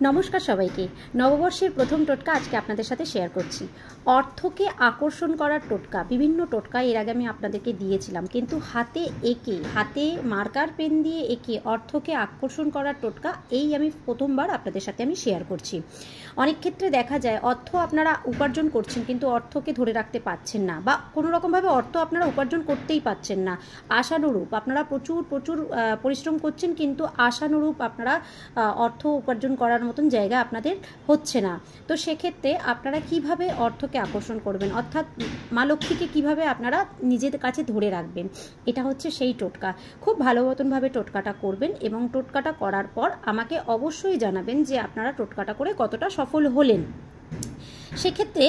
নমস্কার সবাইকে। নববর্ষের প্রথম টোটকা আজকে আপনাদের সাথে শেয়ার করছি। অর্থকে আকর্ষণ করার টোটকা। বিভিন্ন টোটকা এর আগে আমি আপনাদেরকে দিয়েছিলাম, কিন্তু হাতে মার্কার পেন দিয়ে এঁকে অর্থকে আকর্ষণ করার টোটকা এই আমি প্রথমবার আপনাদের সাথে আমি শেয়ার করছি। অনেক ক্ষেত্রে দেখা যায় অর্থ আপনারা উপার্জন করছেন কিন্তু অর্থকে ধরে রাখতে পারছেন না, বা কোনো রকমভাবে অর্থ আপনারা উপার্জন করতেই পারছেন না। আশানুরূপ আপনারা প্রচুর পরিশ্রম করছেন, কিন্তু আশানুরূপ আপনারা অর্থ উপার্জন করার মতন জায়গা আপনাদের হচ্ছে না। তো সেক্ষেত্রে আপনারা কিভাবে অর্থকে আকর্ষণ করবেন, অর্থাৎ মা লক্ষ্মীকে কীভাবে আপনারা নিজেদের কাছে ধরে রাখবেন, এটা হচ্ছে সেই টোটকা। খুব ভালো মতনভাবে টোটকাটা করবেন এবং টোটকাটা করার পর আমাকে অবশ্যই জানাবেন যে আপনারা টোটকাটা করে কতটা সফল হলেন। সেক্ষেত্রে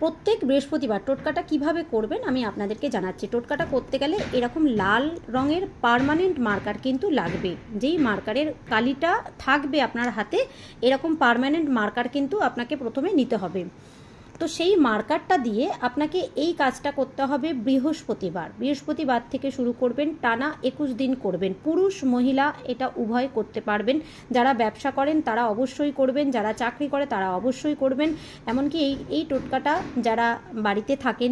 প্রত্যেক বৃহস্পতিবার টোটকাটা কিভাবে করবেন আমি আপনাদেরকে জানাচ্ছি। টোটকাটা করতে গেলে এরকম লাল রঙের পার্মানেন্ট মার্কার কিন্তু লাগবে। যেই মার্কারের কালিটা থাকবে আপনার হাতে, এরকম পার্মানেন্ট মার্কার কিন্তু আপনাকে প্রথমে নিতে হবে। তো সেই মার্কারটা দিয়ে আপনাকে এই কাজটা করতে হবে বৃহস্পতিবার থেকে শুরু করবেন, টানা 21 দিন করবেন। পুরুষ মহিলা এটা উভয় করতে পারবেন। যারা ব্যবসা করেন তারা অবশ্যই করবেন, যারা চাকরি করে তারা অবশ্যই করবেন। এমনকি এই টোটকাটা যারা বাড়িতে থাকেন,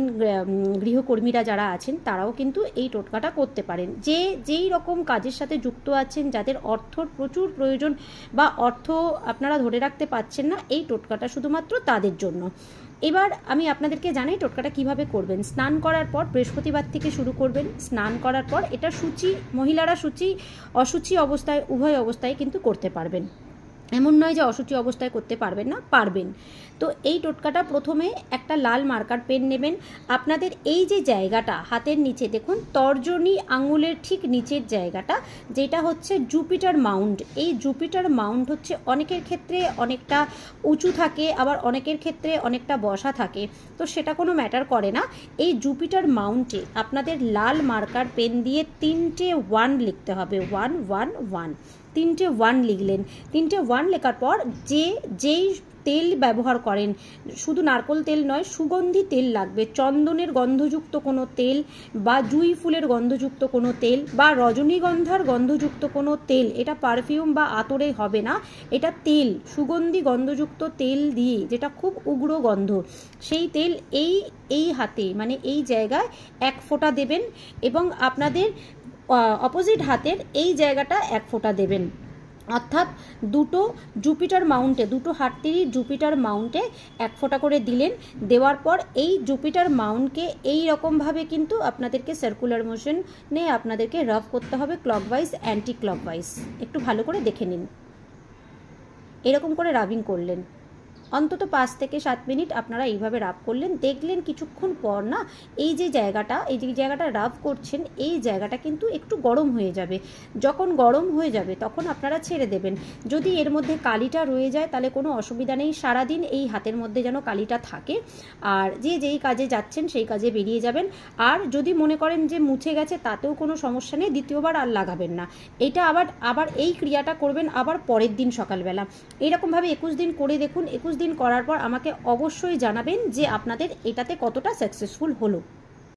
গৃহকর্মীরা যারা আছেন তারাও কিন্তু এই টোটকাটা করতে পারেন। যেই রকম কাজের সাথে যুক্ত আছেন, যাদের অর্থর প্রচুর প্রয়োজন বা অর্থ আপনারা ধরে রাখতে পারছেন না, এই টোটকাটা শুধুমাত্র তাদের জন্য। এবার আমি আপনাদেরকে জানাই টোটকাটা কিভাবে করবেন। স্নান করার পর বৃহস্পতিবার থেকে শুরু করবেন। স্নান করার পর এটা মহিলারা অশুচি অবস্থায় উভয় অবস্থায় কিন্তু করতে পারবেন। এমন নয় যে অশুচি অবস্থায় করতে পারবেন না, পারবেন। তো এই টোটকাটা প্রথমে একটা লাল মার্কার পেন নেবেন। আপনাদের এই যে জায়গাটা হাতের নিচে দেখুন, তর্জনী আঙুলের ঠিক নিচের জায়গাটা, যেটা হচ্ছে জুপিটার মাউন্ট। এই জুপিটার মাউন্ট হচ্ছে অনেকের ক্ষেত্রে অনেকটা উঁচু থাকে, আবার অনেকের ক্ষেত্রে অনেকটা বসা থাকে। তো সেটা কোনো ম্যাটার করে না। এই জুপিটার মাউন্টে আপনাদের লাল মার্কার পেন দিয়ে 3টে 1 লিখতে হবে। 1 1 1 3টে 1 লিখলেন। 3টে 1 লেখার পর যেই তেল ব্যবহার করেন, শুধু নারকেল তেল নয়, সুগন্ধি তেল লাগবে। চন্দনের গন্ধযুক্ত কোনো তেল, বা জুঁই ফুলের গন্ধযুক্ত কোনো তেল, বা রজনীগন্ধার গন্ধযুক্ত কোনো তেল। এটা পারফিউম বা আতরে হবে না, এটা তেল, সুগন্ধি গন্ধযুক্ত তেল দিয়ে, যেটা খুব উগ্র গন্ধ। সেই তেল এই হাতে মানে এই জায়গায় 1 ফোঁটা দেবেন, এবং আপনাদের অপোজিট হাতের এই জায়গাটা 1 ফোঁটা দেবেন। অর্থাৎ দুটো হাতেরই জুপিটার মাউন্টে 1 ফোঁটা করে দিলেন। দেওয়ার পর এই জুপিটার মাউন্টকে এই রকমভাবে কিন্তু আপনাদেরকে সার্কুলার মোশনে আপনাদেরকে রাব করতে হবে, ক্লকওয়াইজ অ্যান্টি ক্লকওয়াইজ। একটু ভালো করে দেখে নিন। এরকম করে রাবিং করলেন অন্তত 5 থেকে 7 মিনিট আপনারা এইভাবে রাব করলেন। দেখলেন কিছুক্ষণ পর না এই যে জায়গাটা রাব করছেন, এই জায়গাটা কিন্তু একটু গরম হয়ে যাবে। যখন গরম হয়ে যাবে তখন আপনারা ছেড়ে দেবেন। যদি এর মধ্যে কালিটা রয়ে যায় তাহলে কোনো অসুবিধা নেই, সারাদিন এই হাতের মধ্যে যেন কালিটা থাকে। আর যেই কাজে যাচ্ছেন সেই কাজে বেরিয়ে যাবেন। আর যদি মনে করেন যে মুছে গেছে, তাতেও কোনো সমস্যা নেই, দ্বিতীয়বার আর লাগাবেন না। এটা আবার এই ক্রিয়াটা করবেন আবার পরের দিন সকালবেলা। এইরকমভাবে 21 দিন করে দেখুন। 21 দিন করার পর আমাকে অবশ্যই জানাবেন যে আপনাদের এটাতে কতটা সাকসেসফুল হলো।